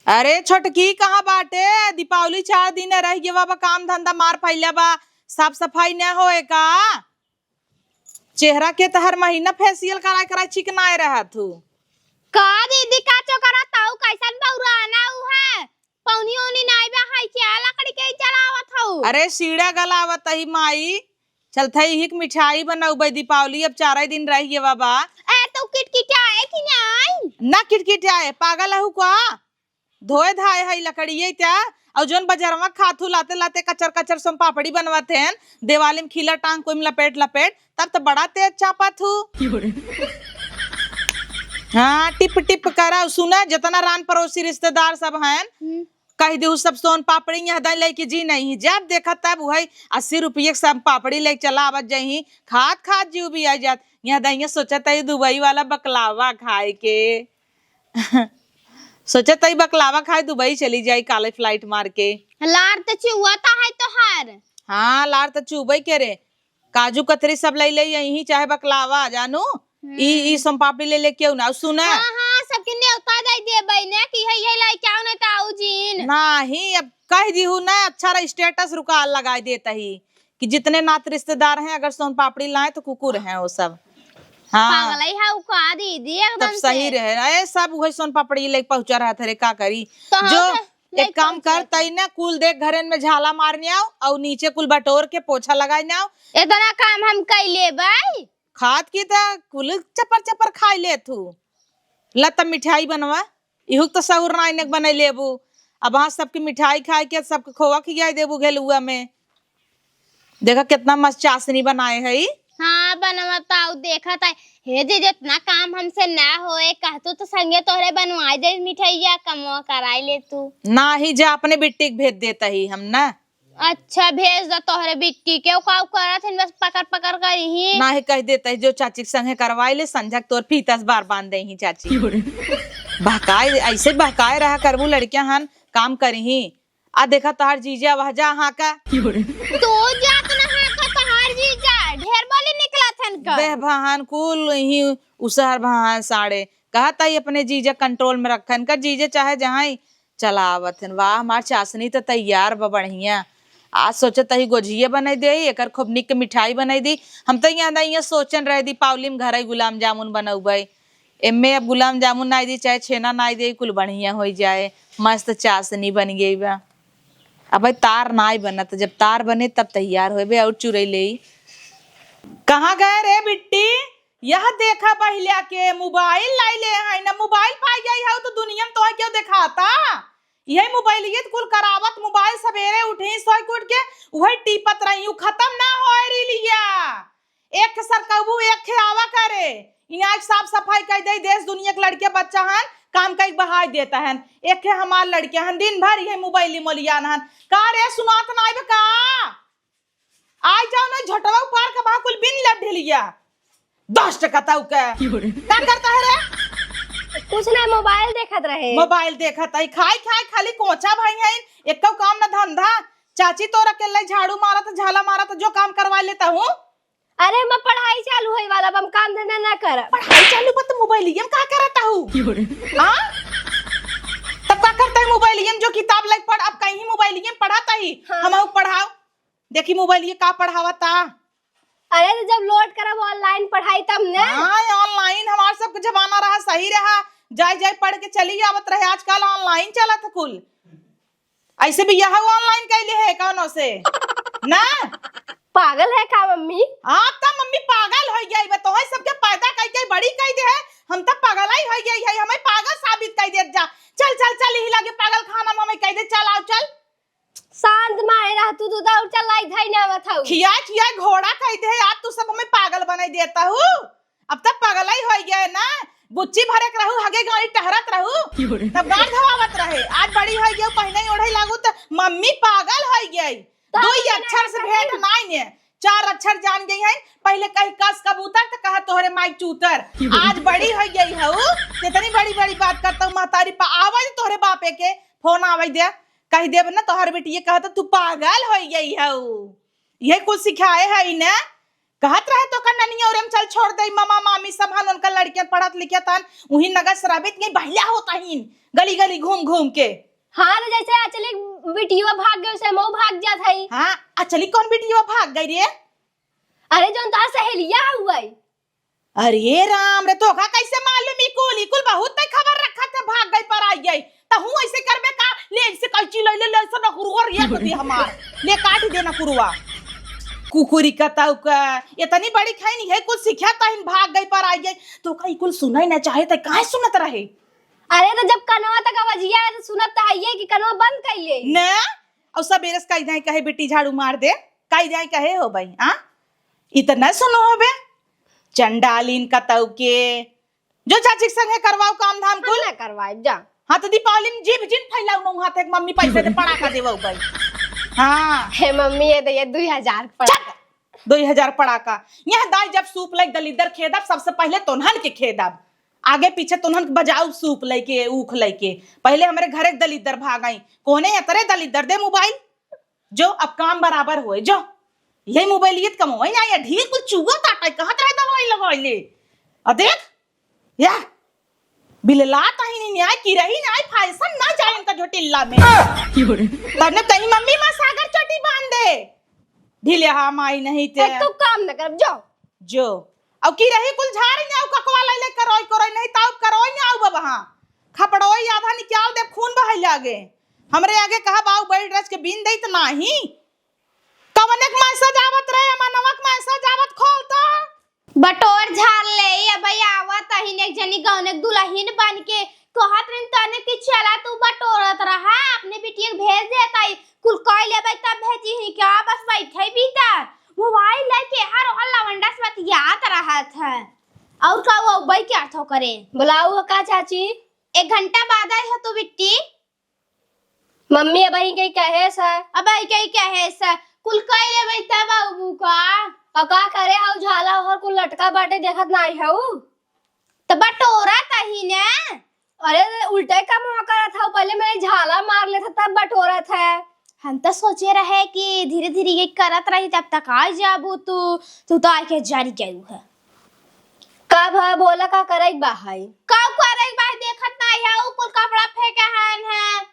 अरे छोटकी कहाँ बाटे? दीपावली 4 दिन रह गए बाबा, काम धंधा मार फैला बा, साफ सफाई न होए का? चेहरा के तो हर महीना फेशियल कराए कराए चिकनाए रहा तू। का दीदी का चोकरा ताऊ कैसन बौराना उ है पौनी ओनी नाई बा हाई के लकड़ी के जलावत हऊ। अरे सीढ़ा गलावत ही माई, चलते हिक मिठाई बनाऊ दीपावली अब 4 दिन रह गए बाबा। ए तो किटकिटाए कि नहीं? ना किटकिटाए, पागल हूँ का? धोए धाए है लकड़िये त्या और जोन बाजारवा खाथू लाते लाते कचर कचर सोम पापड़ी बनवाते हैं, देवाली में खीला टांग कोई में लपेट लपेट, तब तो बड़ा तेज चापा थू। हाँ टिप टिप करा। सुना जितना रान पड़ोसी रिश्तेदार सब हैं कह दू सब सोन पापड़ी यहाँ दे लेके जी नहीं, जब देखा तब वही 80 रुपये सब पापड़ी लेके चला आवत जाही, खात खात जीव भी आ जात। यहाँ दही सोचा था दुबई वाला बकलावा खाए के सोचा तई बकलावा खाए दुबई चली जाई काले फ्लाइट मार के। लार तो चुआता है तो हर। हाँ लार तो चुबई के रे, काजू कतरी सब ले यही चाहे बकलावा जानू ई सोम पापड़ी ले क्यों ना सुना। हां हां सबके न्योता दे दे बहने कि है ये लाई क्या न ताऊ जीन नहीं अब कह दी हूं ना, अच्छा स्टेटस रुका लगा देता ही कि जितने नात रिश्तेदार हैं अगर सोन पापड़ी लाए तो कुकुर हैं वो सब। हाँ पागल है उ का दीदी एकदम तब सही रहे। अरे सब वही सोन पापड़ी लेके पहुंचा रहा था रे, का करी तो जो एक काम कर तई ना कुल देख घरे में झाला मारने आओ और नीचे कुल बटोर के पोछा लगाए आओ। इतना काम हम कर लेबै। खाद की तो कुल चपर चपर खाई ले तू। लत मिठाई बनवा इहु तो सहुर नाइने बना लेबू, अब वहां सबकी मिठाई खाए के सबके खोवा खिया देबू घेलुआ में। देखा कितना मस्त चाशनी बनाए है। हाँ बनवाताऊ देखा था हे जी जितना काम हमसे ना होए कहतू तो संगे तोहरे बनवाई दे मिठाइया कमवा कराई ले तू। ना ही जा अपने बिट्टी के भेज देता ही हम ना। अच्छा भेज दो तोहरे बिट्टी के का करत है बस पकड़ पकड़ कर ही ना ही कह देता है जो चाची के संगे करवाई ले संझक तोर फीतस बार बांध दे ही चाची। बहकाए ऐसे बहकाए रहा करबू लड़कियां हन काम करी ही। आ देखा तोहर जीजा वह जा हाँ का तो जात ना हाँ का तोहर जीजा ढेर बोली निकला थन का बह भान कुल ही उसहर भान साड़े कहता ही अपने जीजा कंट्रोल में रखन का। जीजे चाहे जहाँ ही चलावत हन। वाह हमार चाशनी तो तैयार बा बढ़िया। आज सोचत ही गोझिये बनाई दे एक खूब निक मिठाई बनाई दी। हम तो यहाँ सोचन रहे दीपावली में घर गुलाब जामुन बनौबे, एमे अब गुलाब जामुन नाई दी चाहे छेना नाई दे कुल बढ़िया हो जाए। मस्त चाशनी बन गई बा। अब भाई तार नाई बनत, जब तार बने तब तैयार होबे और चुरई ले। कहाँ गए रे बिट्टी? यह देखा बहिलिया के मोबाइल लाई ले है ना, मोबाइल पाई गई है तो दुनिया में तो है क्यों दिखाता यही मोबाइल ये कुल करावत। मोबाइल सवेरे उठे सोई उठ के वही टीपत रही हूँ, खत्म ना हो रही लिया। एक सर कहू एक खिलावा करे यहाँ साफ सफाई कर दे। देश दुनिया के लड़के बच्चा हन काम कर बढ़ा देता है। एक है हमार लड़के हन दिन भर ये मोबाइल मोलियान हन। का रे सुनात ना आइबे का? आई जाओ ना झटवा पार का बहा कुल बिन लट ढिलिया 10 टका ताऊ का क्या करता है रे? कुछ नहीं मोबाइल देखत रहे। मोबाइल देखत है खाई खाई खाली कोचा भाई है एक काम ना धंधा। चाची तो अकेले झाड़ू मारा तो झाला मारा तो जो काम करवा लेता हूँ। अरे मैं पढ़ाई चालू है वाला हम काम धंधा ना कर। पढ़ाई चालू पर तो मोबाइल गेम का करता हूँ हाँ तब का करता है मोबाइल गेम जो किताब लाइक पढ़। अब कहीं मोबाइल गेम पढ़ाता ही हाँ। हम पढ़ाओ देखी मोबाइल ये का पढ़ावता। अरे तो जब लोड करब ऑनलाइन पढ़ाई तब ने। हाँ ऑनलाइन हमार सबके जमाना रहा सही रहा, जाय जाय पढ़ के चली आवत रहे। आजकल ऑनलाइन चला था कुल ऐसे भी यह ऑनलाइन कैले है कौनो से ना। पागल है का मम्मी? आप तो मम्मी पागल हो गई तो है सबके पैदा कई कई बड़ी कई दे है। हम तो पागल ही हो गई है, हमें पागल साबित कर दे जा। चल चल चल ही लगे पागल खाना में हमें कह दे चल आओ चल। शांत मारे रह तू तो दौड़ चल लाई धाई ना बताऊ। खिया खिया घोड़ा कह दे आज तू सब हमें पागल बना देता हूँ। अब तक पागल ही हो गया ना, बुच्ची भरे के रहू हगे गाड़ी टहरत रहू तब गाड़ धवावत रहे। आज बड़ी हो गई पहले ओढ़े लागू तो मम्मी पागल हो गई। दो ही अक्षर से भेंट नाई ने 4 अक्षर जान गई है। पहले कही कस कबूतर तो कहा तोहरे माई चूतर। आज बड़ी हो गई है इतनी बड़ी बड़ी बात करता हूँ। महतारी पा आवाज तोहरे बापे के फोन आवाज दे कह देब ना तोहर बेटी ये कहता तू पागल हो गई है। ये कुछ सिखाए है ना कहत रहे तो कन्ना नहीं और हम चल छोड़ दे मामा मामी सब हन उनका लड़कियां पढ़त लिखत हन उही नगर शराबित नहीं बहिला होता हिन गली गली घूम घूम के। हाँ तो जैसे अचली बिटिया भाग गए से मऊ भाग जात है। हाँ अचली कौन बिटिया भाग गई रे? अरे जो तार सहेलिया हुआ। अरे राम रे तो कैसे मालूम इकुल इकुल बहुत तक खबर रखा था भाग गई पर आई गई तो हूं ऐसे करबे का ले ऐसे कल्ची ले ले ऐसा ना कुरुवर ये तो दी हमार ले काट देना कुरुवा कुकुरी का ताऊ का इतनी बड़ी खाई नहीं है कुछ सिखा ताहिन भाग गई पर आई गई तो का इकुल सुनाई ना चाहे तो काहे सुनत रहे? अरे तो जब कनवा तक आवाजिया है तो सुनत है ये कि कनवा बंद कर ले ना और सब बेरस काई जाए कहे बेटी झाड़ू मार दे काई जाए कहे हो भाई हां इतना सुनो हो बे चंडालीन का ताऊ के जो चाची संग है करवाओ काम धाम कुल ना करवाए जा। हाँ तो दीपावली में जीभ जिन फैलाऊ ना हाथ एक मम्मी पैसे दे पड़ाका देवो भाई। हाँ हे मम्मी ये तो ये 2000 पड़ा 2000 पड़ाका यह दाई जब सूप लाइक दलिदर खेदब सबसे पहले तोन्हन के खेदब आगे पीछे तोन्हन बजाऊ सूप लेके ऊख लेके पहले हमारे घरे दलिदर भागई कोने अतरे दलिदर दे मोबाइल जो अब काम बराबर होए जो यही मोबाइल ये कम होए ना या ढील कुछ चुगा ताटा कहत रहे दवाई लगाइले आ देख या बिललाता ही नहीं न्याय की रही ना फैशन ना जाए इनका झोटिल्ला में तने कहीं मम्मी मां सागर चोटी बांध दे ढीले हा माई नहीं ते तो काम न कर जाओ जो अब की रही कुल झाड़ ने आउ ककवा ले करोई करोई नहीं ताउ करोई ने आउ बाबा खपड़ोई आधा निकाल दे खून बहे लागे हमरे आगे कहा बाऊ बैठ रच के बीन देत नाही कवने के मैसेज आवत रहे मनवा के मैसेज आवत खोलता बटोर झाड़ ले अब आवत हिन एक जनी गौने दुल्हन बन के कहत रन तने कि चला तू बटोरत रहा अपने बिटिया भेज देता कुल कह लेबै तब भेजी ही क्या बस बैठे भीतर मोबाइल लेके हर लवंडा से बतियात रहा था और का वो भाई क्या थो करे बुलाओ का चाची 1 घंटा बाद आई हो तू बिट्टी मम्मी अब ही कहीं कहे सर अब आई क्या है सर कुल कह लेबै तब बाबू का और का करे हाउ झाला और को लटका बाटे देखत नहीं है तो बटोरा तही ने अरे उल्टे का मुंह करा था पहले मैंने झाला मार लेता तब बटोरा था हम तो सोचे रहे कि धीरे धीरे ये करत रही तब तक आ जाबू तू तो आके जारी गयू है कब है बोला का करे बाहर कब करे बाहर देखत नहीं है ऊपर कपड़ा फेंके हैं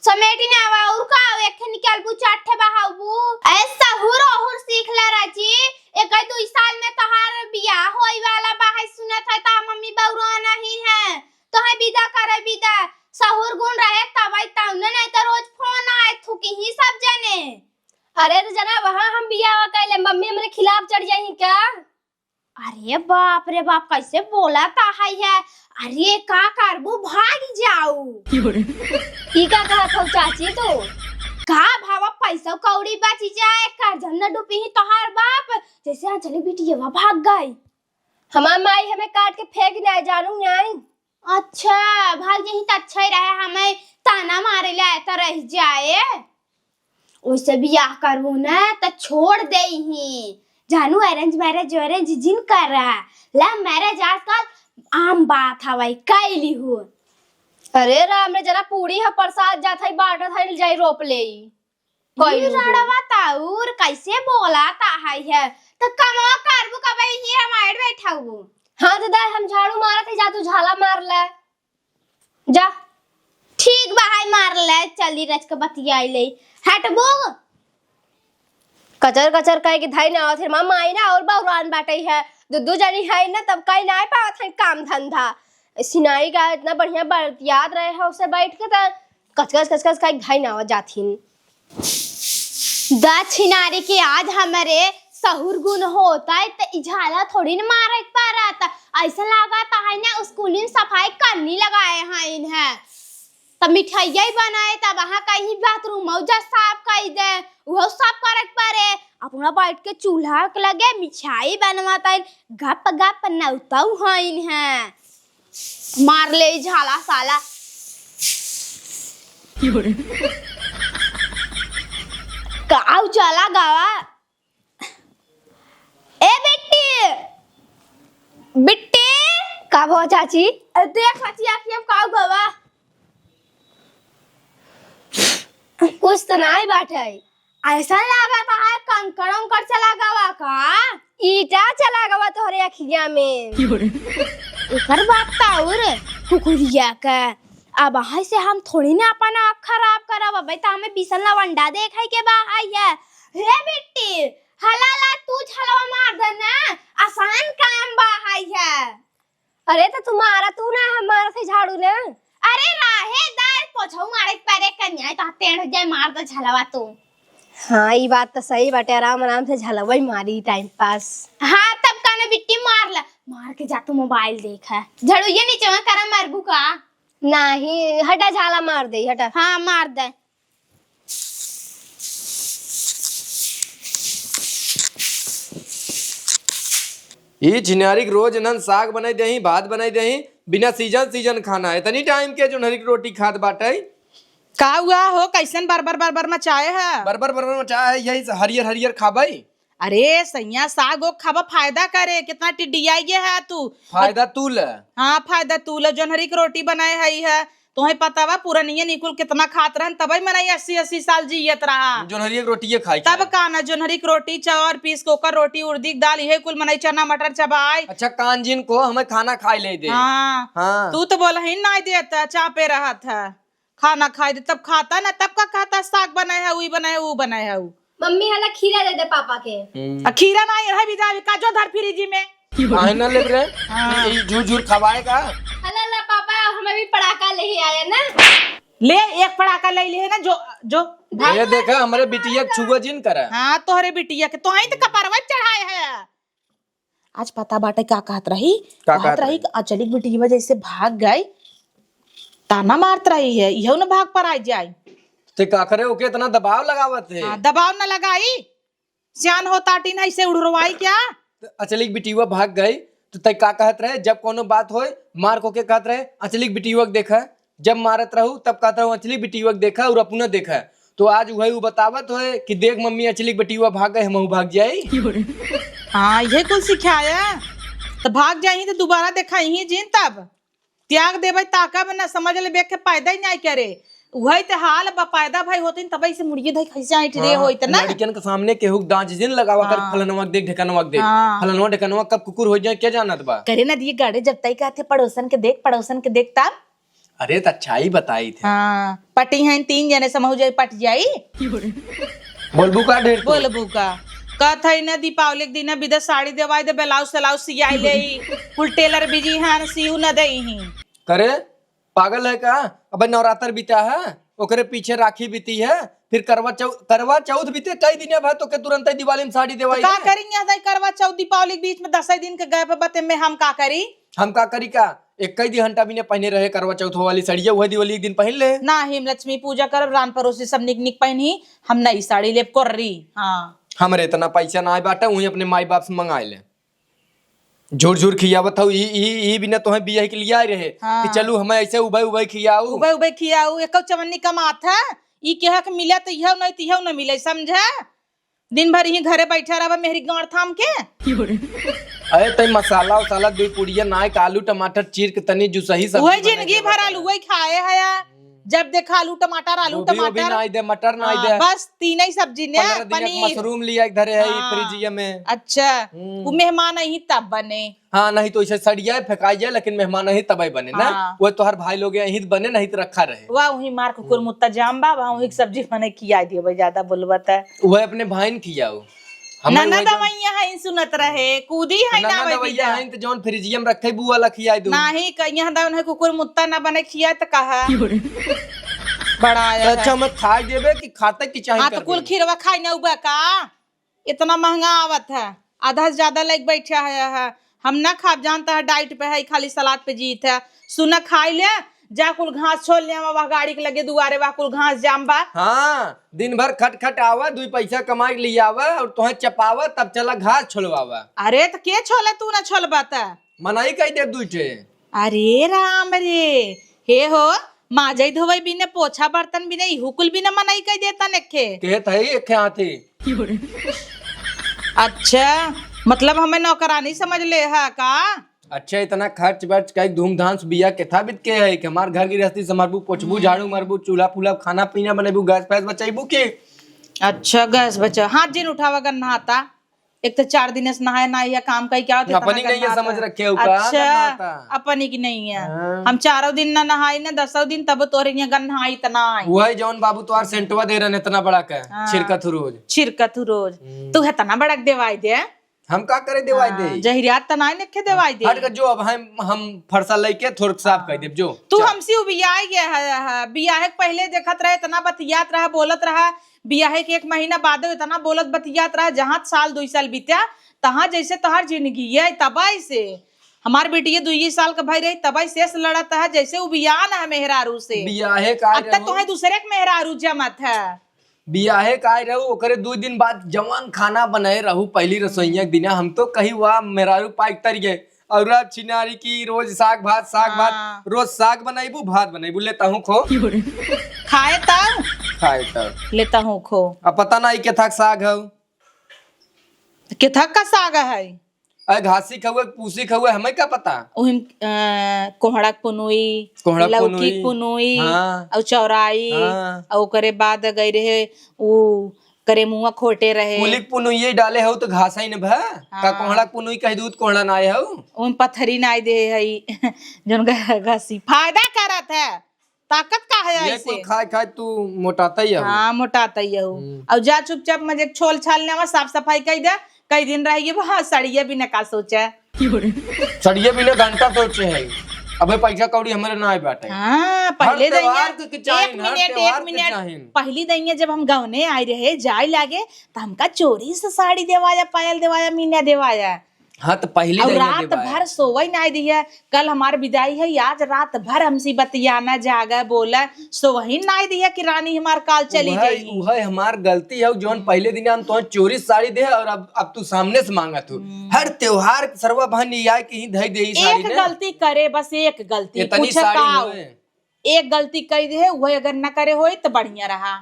समेटी ना आवा और का एक निकाल बू चाटे बहाऊ ऐसा हुर सीख ला राजी 1-2 साल में तोहार बियाह होई वाला बाहर सुनत है ता मम्मी बौरा नहीं है तो है विदा करे विदा सहुर गुण रहे तब आई ताउने नहीं तो रोज फोन आए थुकी ही सब जने अरे तो जना वहां हम बियाह कैले मम्मी हमरे खिलाफ चढ़ जाई क्या अरे बाप रे बाप कैसे बोला ता है अरे का करबू भाग जाऊ की का कहत हो चाची तो का भावा पैसा कौड़ी बची जाए कर्जन न डूबी ही तोहार बाप जैसे अंजलि बिटिया भाग गई हमार माई हमें काट के फेंक ना जानू नहीं अच्छा भाग यही तो अच्छा ही रहे हमें ताना मारे ले तो रह जाए ओसे बियाह करबू ना तो छोड़ दे ही जानू अरेंज मैरिज जिन कर रहा लव मैरिज आजकल आम बात हवाई कैली हो अरे राम रे जरा पूरी है प्रसाद जात है बाटत है जाई रोप ले कोई रड़वा ताऊर कैसे बोलाता है तो कमवा करबू कबे ही हम आड़ बैठा हूं हां दादा हम झाड़ू मारत है जा तू झाला मार ले जा ठीक बहाई मार ले चली रच के बतियाई ले हटबो कचर कचर कह के धाई ना फिर मामा आई ना और बहुरान बाटे है दो जनी है ना तब कहीं ना पावत है काम धंधा सिनाई का इतना बढ़िया याद रहे है उसे बैठ के तो कचकच कचकच कह धाई ना जाथिन दक्षिणारी के आज हमारे सहुर गुण होता है तो इजाला थोड़ी न मारे पर आता ऐसा लगा है ना स्कूल सफाई करनी लगाए हैं इन्हें तब मिठाइया ही बनाए तब वहां कहीं बाथरूम जा साफ कर दे वो साफ करे पड़े अपना बैठ के चूल्हा के लगे मिठाई बनवाता है गप गप नौता है इन्हें मार ले झाला साला काऊ चला गावा ए बिट्टी बिट्टी का भो चाची देख रचिया कि हम काऊ गावा कुछ तो नहीं बाटे ऐसा लगा था कंकड़ उंकड़ चला गवा का ईटा चला गवा तोहरे अखिया में। एकर बात ता और कुकुरिया का अब हाय से हम थोड़ी ना अपन आँख खराब करब। अब त हमें बिसन लवंडा देखाई के बा आई है। हे बेटी हलाला तू छलवा मार दे ना, आसान काम बा आई है। अरे तो तुम्हारा तू ना हमारा से झाड़ू ना। अरे राहे दार पोछौ मारे पैरे कन्या त टेढ़ जाए मार दे छलवा तू। हाँ ये बात तो सही बाटे, आराम आराम से झलवाई मारी टाइम पास। हाँ तब काने बिट्टी मार ला, मार के जा तू मोबाइल देख है। झाड़ू ये नीचे में करा मारबू का नहीं, हटा झाला मार दे हटा। हाँ मार दे। ई झिनारी के रोज नन साग बनाई दही, भात बनाई दही, बिना सीजन सीजन खाना है। इतनी टाइम के जो नरी रोटी खात बाटे का हुआ हो, कैसन बार मचाए है? बरबर बरबर मचा है, यही से हरियर हरियर खाबई। अरे सैया साग ओ खाबा फायदा करे, कितना टिड्डियाइए है तू। फायदा तू ल। हाँ फायदा तू ल, जोनहरी की रोटी बनाए है तुम्हें पता बा पुरानिया निकुल कितना खात रहन, तबई मनाई 80-80 साल जियत रहा। जो हरियर रोटी खाई तब का ना जोनहरी की रोटी, चावल पीस कोकर रोटी, उड़दी की दाल, यही कुल मनाई, चना मटर चबाई। अच्छा कान जिन को हमें खाना खाई ले दे। हाँ, हाँ। तू तो बोला ही नहीं देता, चापे रहा था खाना खाई दे तब खाता ना, तब का खाता साग बनाए है, वही बनाए वो बनाए है। मम्मी हला खीरा दे दे पापा के। खीरा नहीं है बिदा का जो धर फ्रिज में काहे ना ले रे, ई झूर झूर खवाएगा। हला ला पापा हमें भी पड़ाका ले आया ना। ले एक पड़ाका ले ले है ना, जो जो ये देखा हमारे बिटिया छुआ जिन करा। हाँ तोहरे बिटिया के तो तो कपरवा चढ़ाए है। आज पता बाटे क्या कहत रही, कहत रही अचली बिटिया जैसे भाग गई, ताना मारत रही है, यही ना भाग पर आ जाए। ते का करे, ओके इतना दबाव लगावत है। हाँ, दबाव न लगाई, सियान होता टीन ऐसे उड़वाई क्या। अचली बिटिया भाग गई तो तय का कहत रहे, जब कोनो बात होए मार को के कहत रहे अचली बिटिया देखा, जब मारत रहू तब कहत रहू अचली बिटिया देखा और अपना देखा। तो आज वही वो बतावत होए कि देख मम्मी अचली बिटिया भाग गए, हम भाग जाई। हाँ ये कुल सिखाया, तो भाग जाही तो दोबारा देखा ही जिन, तब त्याग देवे ताका में न समझ ले बेख के पैदा ही नहीं करे। वही ते हाल बपायदा भाई होते तब से मुर्गी धई खैसे आइट रे होइत ना। लड़कियन के सामने केहू डांच जिन लगावा कर, फलनवा देख ढकनवा देख, फलनवा ढकनवा कब कुकुर हो जाए क्या जानत बा। करे ना दिए गाड़े जब तई कहते पड़ोसन के देख, पड़ोसन के देख तब। अरे तो अच्छा ही बताई थे। हाँ पटी हैं 3 जने समझ जाई, पट जाई। बोलबू का ढेर बोलबू का कहत है ना, दीपावली के दिन विदेश साड़ी देवाई दे, ब्लाउज सलाउज सियाई ले, कुल टेलर बिजी हैं, सियू न दे ही करे। पागल है का, अब नवरात्र बीता है, ओकरे पीछे राखी बीती है, फिर करवा चौथ बीते, कई दिन बाद तो के तुरंत ही दिवाली में साड़ी देवाई। का करेंगे करवा चौथ दीपावली के बीच में 10 दिन के गए पे बते में हम का करी। हम का करी का, एक कई दिन घंटा भी ने पहने रहे करवा चौथ वाली साड़िया, वही दिवाली एक दिन पहन ले ना। हिम लक्ष्मी पूजा करब, रान पड़ोसी सब निक निक पहनी, हम नई साड़ी लेप कर रही। हाँ हमरे इतना पैसा ना बाटे, वही अपने माई बाप से मंगाए ले। झूर झूर खियावत हूँ, ई बिना तोहे बिया के लिए आए रहे कि चलू हमें ऐसे उबे उबे खियाऊ, उबे उबे खियाऊ, एक चवन्नी कमात है, ई केहा के मिले तो इहो नहीं तिहो न मिले, समझा। दिन भर ही घरे बैठा रहा मेरी गांड थाम के। अरे तई मसाला उसाला दे पुड़िया नाय, आलू टमाटर चीर के तनी जो सही सब वही जिंदगी भर आलू वही खाए है, जब देखा आलू टमाटर आलू टमाटर, नाई दे मटर नाई दे, बस तीन ही सब्जी ने। पनीर मशरूम लिया इधर है फ्रिजिया में। अच्छा वो मेहमान ही तब बने। हाँ नहीं तो इसे सड़िया फेंकाई जाए, लेकिन मेहमान नहीं तब बने ना। वो तो हर भाई लोग यही बने, नहीं तो रखा रहे। वाह वही मार कुकुर मुत्ता जाम बा, वहाँ वही सब्जी बने खिया दियो भाई, ज्यादा बोलबत है। वह अपने भाई ने खियाओ, ननद दवैया है सुनत रहे, कूदी है ना दवैया है तो जौन फ्रिजिया में रखे बुआ ला खियाई दू। नहीं कहिया दवन है कुकुर मुत्ता ना बने खिया त कहा बड़ा आया। अच्छा मैं खा देबे कि खाते की चाहिए। हाँ तो कुल खीरवा खाई ना उबा का, इतना महंगा आवत है, आधा से ज्यादा लग बैठा है। हम ना खा, जानता है डाइट पे है, खाली सलाद पे जीत है। सुना खाई ले, जा कुल घास छोड़ ले, वह गाड़ी के लगे दुआरे वह कुल घास जाम्बा। हाँ दिन भर खट खट आवा, 2 पैसा कमा के लिया आवा और तुहे चपावा, तब चला घास छोलवावा। अरे तो के छोले तू ना छोलबा त मनाई कह दे दूठे। अरे राम रे, हे हो माजई धोवई बिने, पोछा बर्तन बिने, इहु कुल बिने मनाई कह देता नखे के थई एक हाथी। अच्छा मतलब हमें नौकरानी समझ ले है का। अच्छा इतना खर्च बर्च कई धूमधाम से बिया के था बीत के है कि हमार घर की गृहस्थी संभालबू, पोछबू, झाड़ू मारबू, चूल्हा फूला, खाना पीना बनेबू, गैस फैस बचाईबू के। अच्छा गैस बचा हाथ जिन उठावा अगर नहाता एक तो 4 दिन से नहाया ना या काम का क्या होता अपनी नहीं है समझ रखे हो का अच्छा नहाता। अपनी की नहीं है हाँ। हम 4 दिन ना नहाई ना 10 दिन तब तोरे यहाँ गन नहाई तना आई वही जौन बाबू तुआर सेंटवा दे रहे इतना बड़ा का हाँ। छिड़कत रोज छिड़कत रोज तू है तना बड़क देवाई दे हम का करे देवाई दे जहिरियात तना नखे देवाई दे हट के जो अब हम फरसा लेके थोड़ा साफ कर देब जो तू हमसे बियाह गया है बियाह के पहले देखत रहे इतना बतियात रहा बोलत रहा बियाह के 1 महीना बाद इतना बोलत बतियात रहा जहाँ साल 2 साल बीत्या तहाँ जैसे तोहार जिंदगी है तबाई से हमार बेटी 2 साल का भाई रही तबाई शेष लड़त है जैसे वो बियाह ना है मेहरारू से बियाहे का अब तक तुम्हें दूसरे के मेहरारू जमत है बियाहे का रहू ओकरे 2 दिन बाद जवान खाना बनाए रहू पहली रसोईया के दिना हम तो कही हुआ मेहरारू पाइक तर गए और छिनारी की रोज साग भात रोज साग बनाईबू भात बनाईबू लेता हूँ खो खाए तब खाए तब लेता हूँ खो अब पता नहीं के था साग है केथक का साग है अरे घासी खहुए पूसी खहुए हमें क्या पता ओहिम कोहड़क पुनुई कोहड़क लौकी पुनुई, पुनुई हाँ। और चौराई हाँ। और ओकरे बाद गई रहे वो करे मुआ खोटे रहे पुलिक पुनुई डाले हो तो घासा ही न भा का कोहड़ा पुनुई कह दूध कोहड़ा ना आए हो ओहिम पत्थरी नाई दे है जन घसी फायदा करत है ताकत का है ये ऐसे कुल खाए खाए तू मोटाता ही है हाँ मोटाता ही हो और जा चुपचाप मजे छोल छालने में साफ सफाई कर दे कई दिन रहेगी वहाँ सड़िया भी न का सोचा सड़िए बिना घंटा सोचे है अबे पैसा कौड़ी हमारे ना आए बाटे हाँ पहले त्योहार के चाहीन, एक हर मिनट त्योहार एक के मिनट चाहीन। पहली दैया जब हम गवने आए रहे जाए लागे तो हमका चोरी से साड़ी देवाया पायल देवाया मीना देवाया हाँ तो पहली और दैया रात देवाया। भर सोवई नहीं दिया कल हमार विदाई है आज रात भर हमसी बतियाना जागा बोला सोवही नहीं दिया कि रानी हमार काल चली गई वह हमार गलती है जौन पहले दिन हम तो चोरी साड़ी दे और अब तू सामने से मांगा तू हर त्योहार सर्वा बहन आए कि ही धई दे साड़ी एक ने गलती करे बस एक गलती इतनी पूछ साड़ी का होए। एक गलती कही दे वही अगर न करे होई तो बढ़िया रहा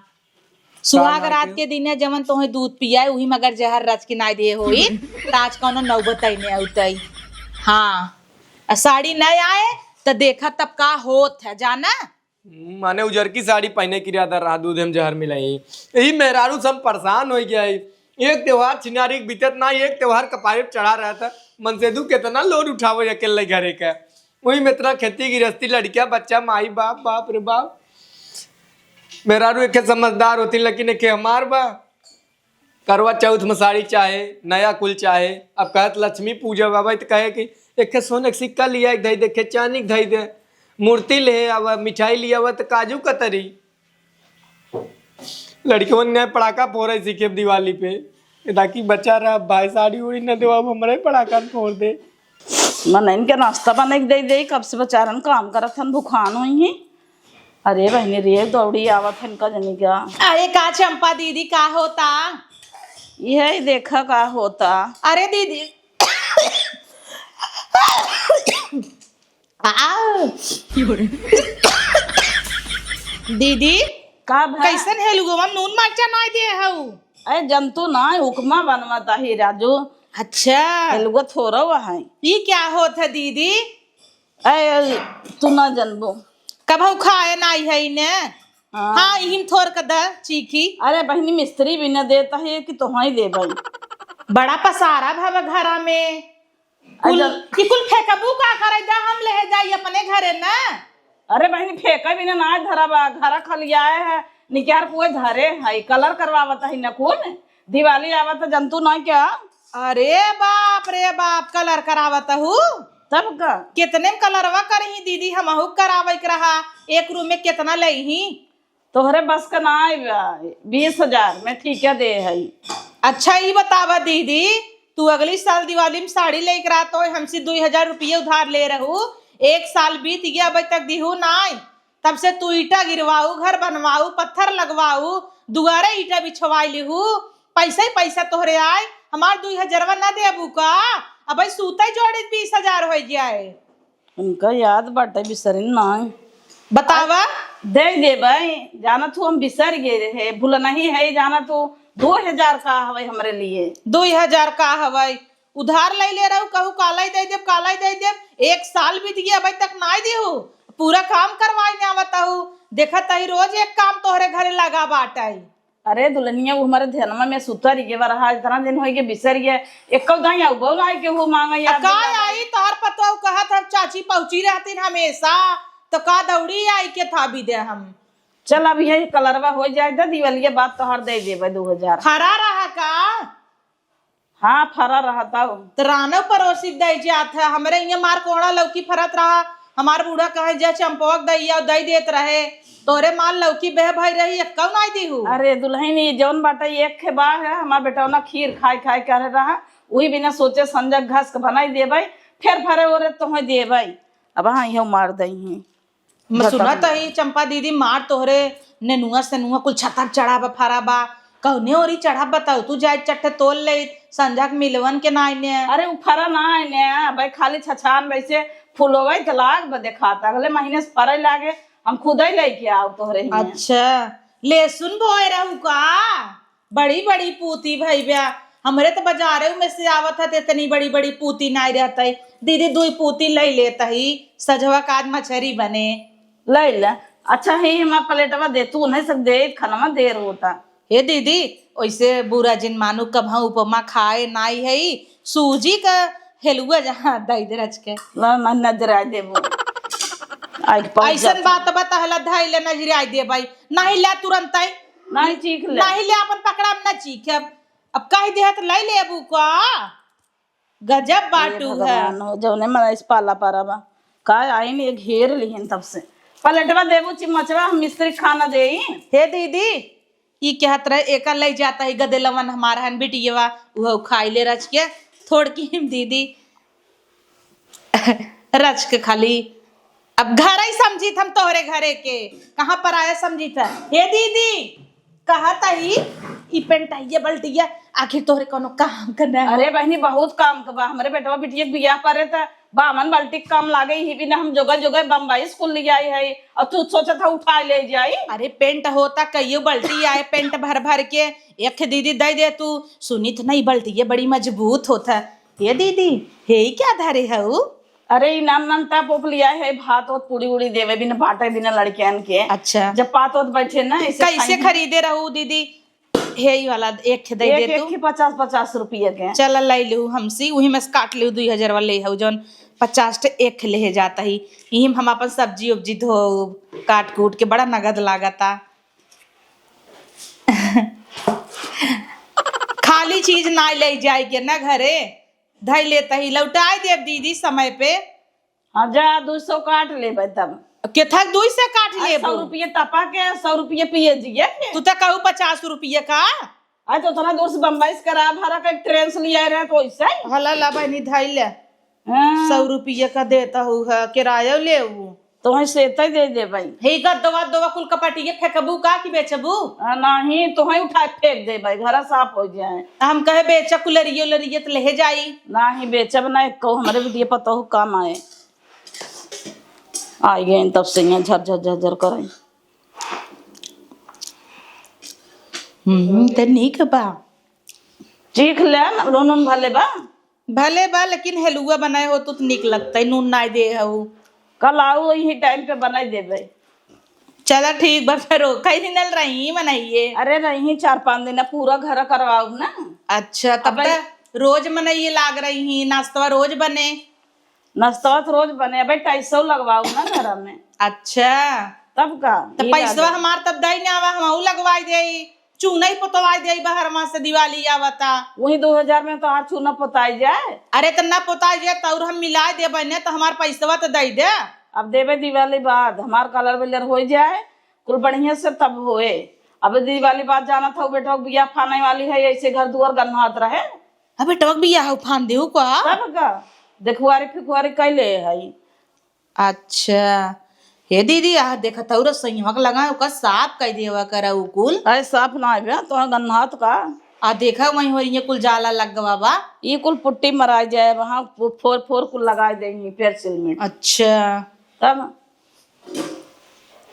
सुहाग ना रात के? के दिन जमन तोहे दूध पियाए वही मगर जहर रच के ना दिए होई ताज कौनो नौबत नहीं औतई हाँ साड़ी नहीं आए तो देखा तब का होत है जाना माने उजर की साड़ी पहने की इरादा रहा दूध हम जहर मिलाई यही मेहरारू सब परेशान हो गया है एक त्योहार चिनारी बीतत ना एक त्योहार कपारे पे चढ़ा रहा था मनसेदू कितना लोड उठावो अकेले घरे का वही में इतना खेती गृहस्थी लड़कियां बच्चा माई बाप बाप रे बाप मेहरारू एक समझदार होती लेकिन एक हमार बा करवा चौथ में साड़ी चाहे नया कुल चाहे अब कहत लक्ष्मी पूजा बाबा तो कहे कि एक सोने का सिक्का लिया एक धई देखे चांदी के धई दे मूर्ति ले आवा मिठाई लिया हुआ तो काजू कतरी लड़कियों ने पड़ाका फोड़े सीखे दिवाली पे ताकि बच्चा रहा भाई साड़ी उड़ी न दो अब हमारे पड़ाका फोड़ दे मन इनके नाश्ता बने दे दे कब से बेचारन काम करत हन भुखान हुई ही अरे बहनी रे दौड़ी आवत हन का जनी क्या अरे का चंपा दीदी का होता यही देखा का होता अरे दीदी दीदी का भाई कैसन है लुगवा नून मरचा नहीं दिए हऊ अरे जंतु ना उपमा बनवाता ही राजू अच्छा एलुगा थोड़ा वहाँ ये क्या होता है दीदी अरे तू ना जनबो कब हऊ खाए नहीं है इन्हें हाँ। हाँ इहिम थोड़ कर दा चीखी अरे बहनी मिस्त्री भी न देता है कि तुम्हारी दे भाई बड़ा पसारा भावा घरा में कुल अच्छा। कुल फेंकबू का करे जा हम ले जाई अपने घरे ना अरे बहनी फेंका भी ना धरा बा घरा खाली आए है निकार पुए धरे है कलर करवावता है न कौन दिवाली आवत जंतु ना क्या अरे बाप रे बाप कलर करावत हूँ तब का कितने में कलरवा करही दीदी हमहू करावे के रहा एक रूम में कितना लही तोहरे बस का ना 20,000 में ठीक है दे है अच्छा ये बतावा दीदी तू अगली साल दिवाली में साड़ी लेकर आ तो हमसे 2,000 रुपये उधार ले रहू 1 साल बीत गया अभी तक दिहू नाई तब से तू ईटा गिरवाऊ घर बनवाऊ पत्थर लगवाऊ दुआरे ईटा बिछवाई लिहू पैसा ही पैसा तोहरे आए हमार 2,000 ना देबू का अब सूते जोड़े 20,000 हो जाए उनका याद बाटे बिसरिन ना बतावा दे भाई जाना तू हम बिसर गए रहे भूल नहीं है जाना तू 2,000 का हवे हमरे लिए 2,000 का हवाई उधार ले रहू कहू काला दे देव 1 साल बीत गया अभी तक ना देहू पूरा काम करवाई आवत हूँ देखत ही रोज एक काम तोहरे घरे लगा बाटाई अरे दुल्हनिया वो हमारे ध्यानमा में सुतर ये रहा इतना दिन हो गए बिसर गए एक दाई आउ ना के वो मांगा याद का आई तार पतो कहा था चाची पहुंची रहती हमेशा तो का दौड़ी आई के था भी दे हम। चल अब यही कलरवा हो जाए दा दिवाली बात तो हर दे देबे 2000। फरा रहा का हाँ फरा रहा था तो रानो परोसी दे जात है हमरे यहाँ मार कोड़ा लौकी फरत रहा हमार बूढ़ा कहे जे चंपवक दैया दई देत रहे तोरे माल लौकी बह भाई रही कौन आई दी हूँ। अरे दुल्हन ये जौन बाटा एक के बा है हमार बेटा ना खीर खाए खाए कर रहा वही बिना सोचे संजक घास के बनाई देबे फिर फरे ओरे तो देबे अब हाँ यह मार दही सुना तो ही चंपा दीदी मार तोहरे नेनुआ सेनुआ कुल छतर चढ़ा बा फरा बा कौने ओरी चढ़ा बताओ तू जाए चट्टे तोल ले संजक मिलवन के नाई ने। अरे वो फरा ना है ने भाई खाली छछान वैसे फूलोवे के लाग बदे खाता अगले महीने से फरे लागे हम खुद ही लेके आओ तोहरे हियां। अच्छा लहसुन बोए रहू का बड़ी बड़ी पूती भाई ब्या हमरे तो बाजारे में से आवत है इतनी बड़ी बड़ी पूती नहीं रहता है दीदी दुई पूती ले लेता ही सजवा का आज मछरी बने ले ले अच्छा है मैं प्लेटवा दे तू नहीं सब दे खाना देर होता हे दीदी वैसे बुरा जिन मानु कभा उपमा खाए नाई है सूजी का हेलुआ जहाँ दई दे रच के ना ना नजर आ देबो ऐसन बात बता हला धाई ले नजर आई दे भाई नहीं ले तुरंत आई नहीं चीख ले नहीं ले अपन पकड़ा में ना चीख अब कह दे तो ले ले अबू का गजब बाटू है जौने मन इस पाला पाराबा का आई ने घेर लिहन तब से प्लेटवा देबो चिमचवा हम मिस्त्री खाना देई। हे दीदी ई कहत रहे एक ले जाता है गदे लवन हमारा हन बिटियवा वो खाई ले रच के थोड़ की हिम दीदी रच के खाली अब घर ही समझी हम तोहरे घरे के कहाँ पर आया समझी था। हे दीदी कहा था ई पेंटाइया बल्टिया आखिर तोहरे कोनो काम करना है। अरे बहनी बहुत काम का बा हमारे बेटवा बिटिया बियाह परे था बामन बाल्टी काम लागे ही भी ना हम जगह जगह बम्बई स्कूल ले आई है और तू सोचा था उठा ले जाई। अरे पेंट होता कईयो बल्टी आए पेंट भर भर के एक दीदी दे दे तू सुनी तो नहीं बल्टी ये बड़ी मजबूत होता। ये दीदी हे क्या धरे है वो अरे नाम नाम ता पोप लिया है भात और पूरी उड़ी देवे बिना बाटे बिना लड़कियन के। अच्छा जब पात होत बैठे ना कैसे खरीदे रहू दीदी हे वाला एक दे दे तू 50-50 रुपये के चल ले लू हमसी वही में काट लू 2000 वाले है जौन 50 एक ले जाता ही यही हम अपन सब्जी उब्जी धो काट कूट के बड़ा नगद लागता खाली चीज ना ले जाए के ना घरे धई लेता ही लौटाई देव दीदी समय पे। हाँ जा 200 काट ले तब केथा 2 से काट ले 100 रुपये तपा के 100 रुपये पिए जिए तू तो कहू 50 रुपये का आज तो थोड़ा दूर से बम्बई से करा भरा का ट्रेन से लिया रहे तो ऐसे हला ला बहनी धई ले 100 रुपये का देता हूँ किराया ले तो वही से दे दे भाई हे गदवा दवा कुल कपटिए फेंकबू का कि बेचबू नहीं तो वही उठा फेंक दे भाई घर साफ हो जाए हम कहे बेच कुलरियो लरिये तो ले जाई नहीं बेचब ना कहो हमारे भी पता हो काम आए आ गए तब से यहाँ झर झर झर करे तो निक बा चीख ले नून भले बा लेकिन हेलुआ बनाए हो तो निक लगता है नून ना दे हो कल आओ यही टाइम पे बनाई देवे। चला ठीक बा फिर कहीं नल रही मनाइए। अरे रही 4-5 दिन पूरा घर करवाऊ ना। अच्छा तब रोज मनाइए लाग रही ही नाश्ता रोज बने नाश्ता तो रोज बने भाई 250 लगवाऊ ना घर में। अच्छा तब का तब पैसा हमार तब दई ना आवा हम लगवाई दे चूना ही पोतवाई दे बाहर मां से दिवाली आवता वही 2000 में तो हर चूना पोताई जाए। अरे तो ना पोताई जाए तो हम मिला दे बने तो हमार पैसा तो दे दे अब देवे दिवाली बाद हमार कलर विलर हो जाए कुल बढ़िया से तब होए। अब दिवाली बाद जाना था बेटा बिया फाने वाली है ऐसे घर दुआर गन्हात रहे अब बेटा बिया फान देहु का तब का देखुआरी फिकुआरी कैले है। अच्छा हे दीदी आ देखा तौर संयमक लगाओ का साफ कह देवा करा कुल अरे साफ ना है तो गन्हात का आ देखा वही हो रही कुल जाला लग गवा बा ये कुल पुट्टी मरा जाए वहाँ फोर फोर कुल लगा देंगे फिर सिलमेट। अच्छा तब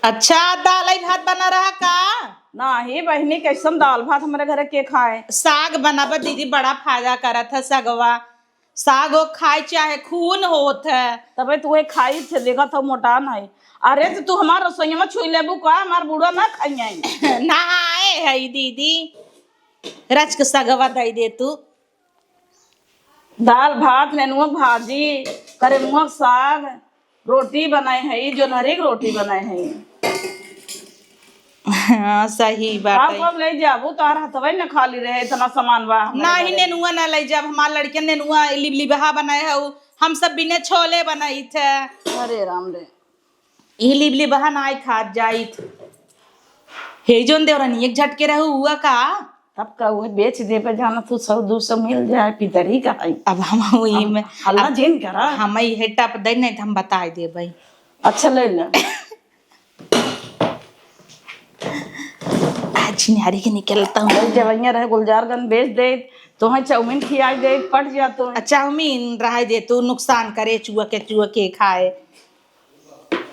अच्छा दाल भात बना रहा का ना ही बहनी कैसन दाल भात हमारे घर के खाए साग बनाबा दीदी बड़ा फायदा करा था सगवा साग ओ खाए चाहे खून होत है। तबे तू खाई थे देखा था मोटा नहीं। अरे तो तू हमार रसोई में छुई लेबू का, हमार बूढ़ा ना खाइए। ना आए है दीदी, रच के सगवा दई दे तू। दाल भात नेनुआ भाजी करेनुआ साग रोटी बनाए है, जो नरेक रोटी बनाए है। हाँ सही बात आप है। कब ले जाबू तार हथवे न खाली रहे इतना सामान बा हमरे ना ही घरे। नेनुआ ना ले जब हमार लड़के नेनुआ लिबलिबहा बनाए है, हम सब बिने छोले बनाई थे। अरे राम रे, ई लिबलिबहा ना आई खात जाई। हे जोन देवरानी एक झटके रहू हुआ का। तब का वो बेच दे पे जाना तू 100-200 मिल जाए पितरी का है। अब हम वही में हल्ला जिन करा। हम ये टप दे नहीं तो हम बताए दे भाई। अच्छा ले ले। चिन्हारी के निकलता हूँ। जवैया रहे गुलजारगंज बेच दे तो है चाउमीन खियाई दे पट जा तो। चाउमीन रह दे तू, नुकसान करे चुआ के खाए।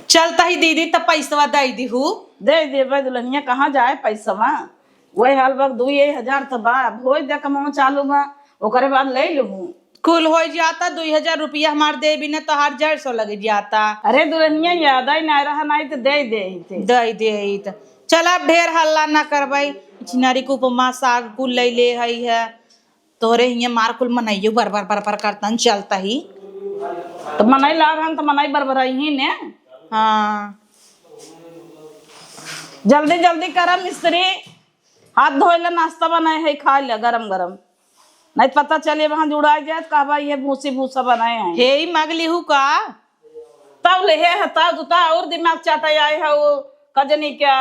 चलता ही दीदी तब पैसा दे दी हूँ। दे दे भाई दुल्हनिया कहाँ जाए पैसा वहाँ वही हाल वक्त 2,000 तो बा हो दे कमाओ चालू बा ओकरे बाद ले लूँ। कुल हो जाता 2,000 रुपया हमार दे भी न तो हर 150 लग जाता। अरे दुल्हनिया याद ही ना रहा नहीं तो दे दे तो चल अब ढेर हल्ला ना करवाई। चिनारी को उपमा साग कुल ले हई है तोरे हियाँ मार कुल मनाइयो बर करतन चलता ही। तो मनाई लागन तो मनाई बरबराई ही ने। हाँ जल्दी जल्दी करा मिस्त्री, हाथ धोए ले नाश्ता बनाए है खा ले गरम गरम, नहीं तो पता चले वहां जुड़ा जाए कहबा ये भूसी भूसा बनाए हैं। हे ही मगली हूँ का तब ले है हता जुता और दिमाग चाटा आए है वो कजनी क्या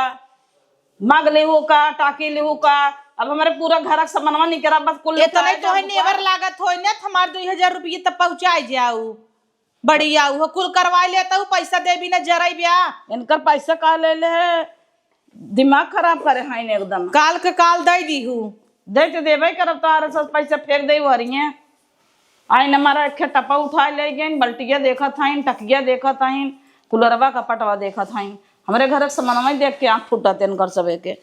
मग लेहू का टाकी लेहू का। अब हमारे पूरा घर का सामानवा नहीं करा बस कुल इतना तो है नेवर लागत हो न हमार 2,000 रुपये तब पहुँचाए जाऊ बड़ी आऊ हो कुल करवा लेता हूँ पैसा दे भी न जराई ब्या। इनकर पैसा का ले ले है दिमाग खराब करे हैं एकदम। काल के काल दे दी हूँ दे तो देवे करब तो आर सब पैसा फेंक दे वरिए आइन हमारा एक टपा उठा ले गए बल्टिया देखा था टकिया देखा था कुलरवा का पटवा देखा था। हमारे घर के सामानवा देख के आँख फूटा तेन कर सबे के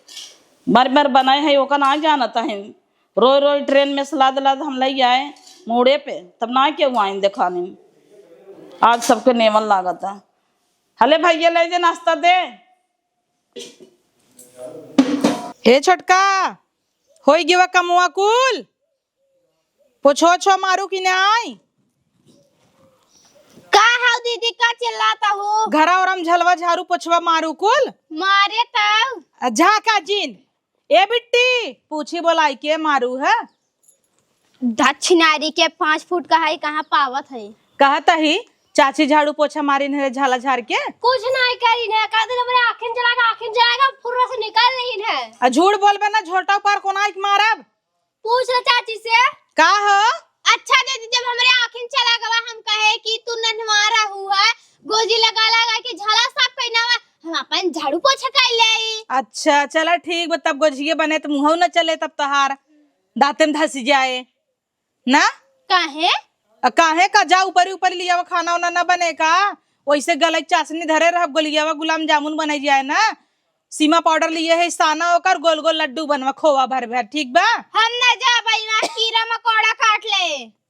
बार बार बनाए है ओका ना जाना था। रोज रोज ट्रेन में सलाद लाद हम ले आए मुड़े पे तब ना के आइन देखाने आज सबके नेवन लागत है। हले भैया ले जे नाश्ता दे। हे छोटका होई गेवा कमुआ कुल पोछो छो मारू कि नहीं। का हाउ दीदी का चिल्लाता हो। घरा और हम झलवा झाड़ू पोछवा मारू कुल मारे तब झाका जिन ए बिट्टी पूछी बोलाई के मारू है। दक्षिणारी के 5 फुट का है कहाँ पावत है। कहता ही चाची झाड़ू पोछा मारी ने झाला झाड़ के कुछ नहीं करी ने का दिन मेरे आँखें जलाएगा पूरा से निकल रही है। झूठ बोलबे ना झोटा पर कोना एक मारब। पूछ ले चाची से का हो अच्छा दीदी जब हमारे आँखें चला गवा हम कहे कि तू ननवारा हुआ गोजी लगा के झाला साफ करना हम अपन झाड़ू पोछा कर ले। अच्छा चला ठीक बा तब गोझिए बने तो मुंह न चले तब तहार दांते में धस जाए ना। काहे काहे का जा ऊपर ऊपर लिया खाना वाना न बने का वैसे गले चाशनी धरे रह गोलियावा गुलाम जामुन बनाई जाए ना। सीमा पाउडर लिए है साना होकर गोल गोल लड्डू बनवा खोवा भर भर ठीक बा। हम न जा भाई वहाँ कीड़ा मकोड़ा काट ले।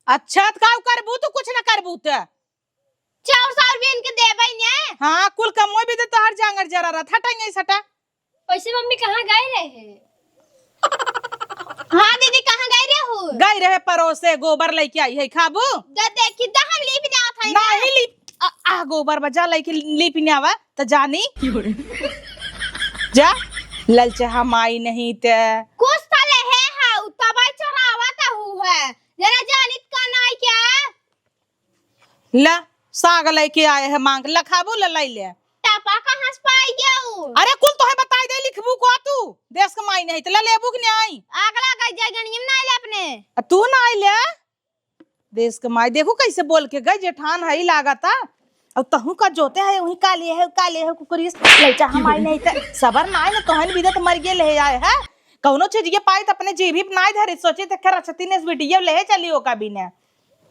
अच्छा तो का करबू तू कुछ न करबू तो 400 रुपये इनके दे भाई ने। हाँ कुल कमोई भी तो हर जांगर जरा रहा हटाएंगे सटा। वैसे मम्मी कहाँ गए रहे। हाँ दीदी कहाँ गए रहे हो। गई रहे परोसे गोबर लेके आई है खाबू देखी तो हम ली भी ना था नहीं ली आ गोबर बजा लेके ली पीने आवा तो जानी जा ललचा माई नहीं ते कुछ तले है हाउ तबाई चढ़ावा ता है जरा जानित का नाई क्या ला साग लेके आए है मांग लखाबू ललाई ले टपा कहाँ से पाई गया। अरे कुल तो है बताई दे लिखबू को तू देश कमाई नहीं तो लेबू कि नहीं अगला गई जाए गणियम ना ले अपने तू ना आई ले देश कमाई देखो कैसे बोल के गई जेठान है लागता अब तहू का जोते है वही काले है कुकरीस लइचा हम आई नहीं त सबर ना न तोहन बिदत मर गेल है आए है कौनो चीज ये पाई त अपने जीभी नाई धरे सोचे त खरा छती ने वीडियो ले चलियो का बिने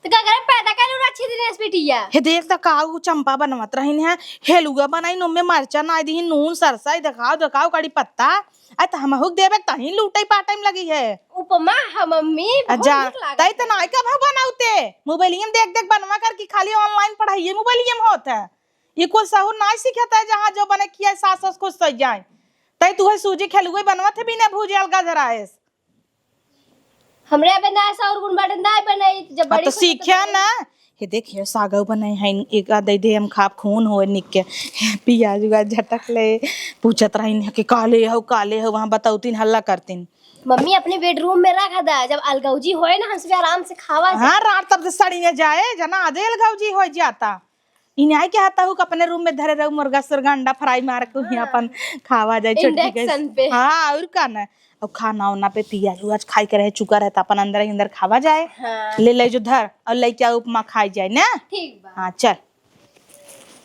तो का करे पैदा कर अच्छी दिन बिटिया हे देख त काऊ चंपा बनवत रहिन है हेलुआ बनाई नुमे मरचा ना दी नून सरसा दिखाओ दिखाओ कड़ी पत्ता आ त हम हुक देबे तही लूटई पाटई में लगी है उपमा है मम्मी बहुत जा नीक लागत तई त नाय का भाव बनाउते मोबाइलियम देख देख बनवा कर की खाली ऑनलाइन पढ़ाई मोबाइलियम होत है ये कोई सहूर नाय सिखाता है जहां जो बने किया सास सास खुश सज जाए तई तू है सूजी खेलुए बनवत है बिना भूजे अलगा जराएस हमरे अबे ना ऐसा और गुण बाटन दाई बनाई जब बड़ी तो सीखिया ना हे देखिए सागौ बनाई है एक दे दे हम खाप खून हो निक के पियाज उगाज झटक ले पूछत रहिन कि काले हो वहां बताउतीन हल्ला करतीन मम्मी अपने बेडरूम में रखा था जब अलगौजी होए ना हमसे आराम से खावा जाए। हाँ रात तब से सड़ी ने जाए जना आधे अलगौजी हो जाता इन्हें क्या आता हूँ अपने रूम में धरे रहू मुर्गा सुरगा अंडा फ्राई मार के यहाँ अपन खावा जाए इंडक्शन पे। हाँ और का ना और खाना उना पे पियाज उज खाई के रहे चुका रहता अपन अंदर खावा जाए हाँ। ले जो धर और ले क्या उपमा खाई जाए ना ठीक बा। हाँ चल